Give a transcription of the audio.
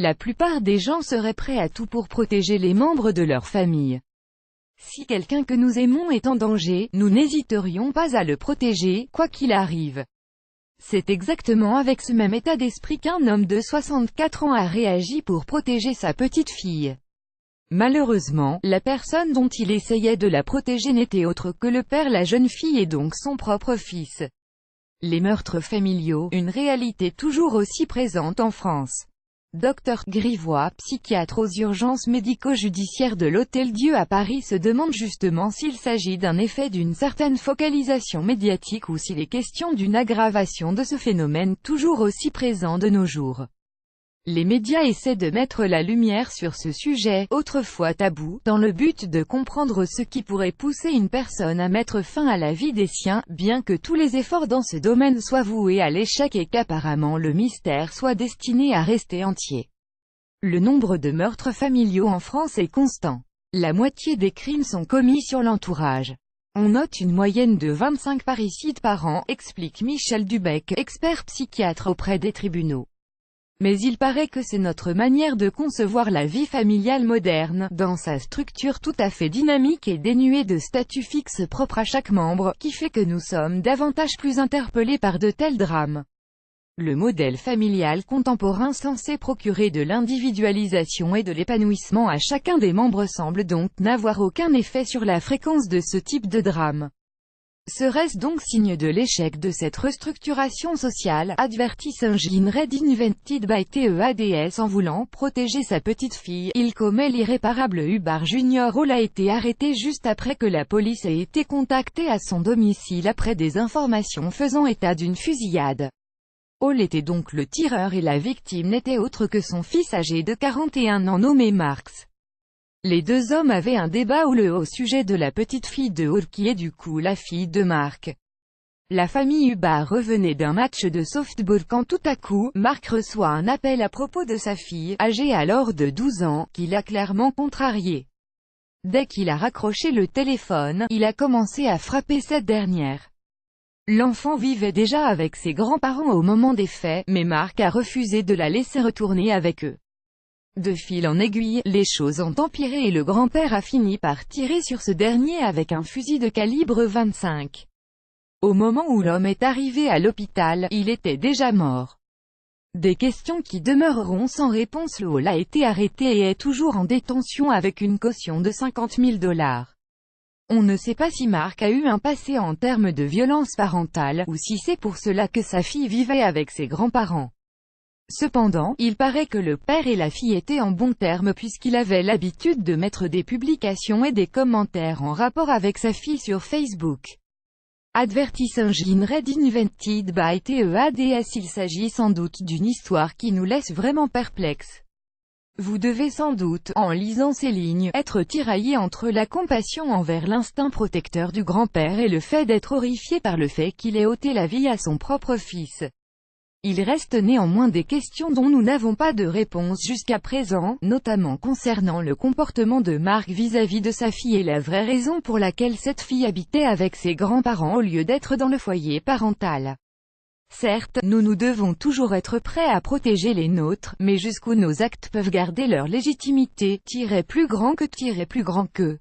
La plupart des gens seraient prêts à tout pour protéger les membres de leur famille. Si quelqu'un que nous aimons est en danger, nous n'hésiterions pas à le protéger, quoi qu'il arrive. C'est exactement avec ce même état d'esprit qu'un homme de 64 ans a réagi pour protéger sa petite fille. Malheureusement, la personne dont il essayait de la protéger n'était autre que le père, la jeune fille et donc son propre fils. Les meurtres familiaux, une réalité toujours aussi présente en France. Dr Grivois, psychiatre aux urgences médico-judiciaires de l'Hôtel-Dieu à Paris, se demande justement s'il s'agit d'un effet d'une certaine focalisation médiatique ou s'il est question d'une aggravation de ce phénomène toujours aussi présent de nos jours. Les médias essaient de mettre la lumière sur ce sujet, autrefois tabou, dans le but de comprendre ce qui pourrait pousser une personne à mettre fin à la vie des siens, bien que tous les efforts dans ce domaine soient voués à l'échec et qu'apparemment le mystère soit destiné à rester entier. Le nombre de meurtres familiaux en France est constant. La moitié des crimes sont commis sur l'entourage. On note une moyenne de 25 parricides par an, explique Michel Dubec, expert psychiatre auprès des tribunaux. Mais il paraît que c'est notre manière de concevoir la vie familiale moderne, dans sa structure tout à fait dynamique et dénuée de statut fixe propre à chaque membre, qui fait que nous sommes davantage plus interpellés par de tels drames. Le modèle familial contemporain censé procurer de l'individualisation et de l'épanouissement à chacun des membres semble donc n'avoir aucun effet sur la fréquence de ce type de drame. Serait-ce donc signe de l'échec de cette restructuration sociale, avertit Saint-Jean Red Invented by TEADS en voulant protéger sa petite fille, il commet l'irréparable. Hubbard Jr. Hall a été arrêté juste après que la police ait été contactée à son domicile après des informations faisant état d'une fusillade. Hall était donc le tireur et la victime n'était autre que son fils âgé de 41 ans nommé Marks. Les deux hommes avaient un débat houleux au sujet de la petite fille de Hall qui est du coup la fille de Mark. La famille Hubbard revenait d'un match de softball quand tout à coup, Mark reçoit un appel à propos de sa fille, âgée alors de 12 ans, qui l'a clairement contrarié. Dès qu'il a raccroché le téléphone, il a commencé à frapper cette dernière. L'enfant vivait déjà avec ses grands-parents au moment des faits, mais Mark a refusé de la laisser retourner avec eux. De fil en aiguille, les choses ont empiré et le grand-père a fini par tirer sur ce dernier avec un fusil de calibre 25. Au moment où l'homme est arrivé à l'hôpital, il était déjà mort. Des questions qui demeureront sans réponse. Le Hall a été arrêté et est toujours en détention avec une caution de 50 000 $. On ne sait pas si Mark a eu un passé en termes de violence parentale, ou si c'est pour cela que sa fille vivait avec ses grands-parents. Cependant, il paraît que le père et la fille étaient en bons termes puisqu'il avait l'habitude de mettre des publications et des commentaires en rapport avec sa fille sur Facebook. Advertit Saint-Jean Red Invented by TEADS. Il s'agit sans doute d'une histoire qui nous laisse vraiment perplexes. Vous devez sans doute, en lisant ces lignes, être tiraillé entre la compassion envers l'instinct protecteur du grand-père et le fait d'être horrifié par le fait qu'il ait ôté la vie à son propre fils. Il reste néanmoins des questions dont nous n'avons pas de réponse jusqu'à présent, notamment concernant le comportement de Mark vis-à-vis de sa fille et la vraie raison pour laquelle cette fille habitait avec ses grands-parents au lieu d'être dans le foyer parental. Certes, nous devons toujours être prêts à protéger les nôtres, mais jusqu'où nos actes peuvent garder leur légitimité, plus grand que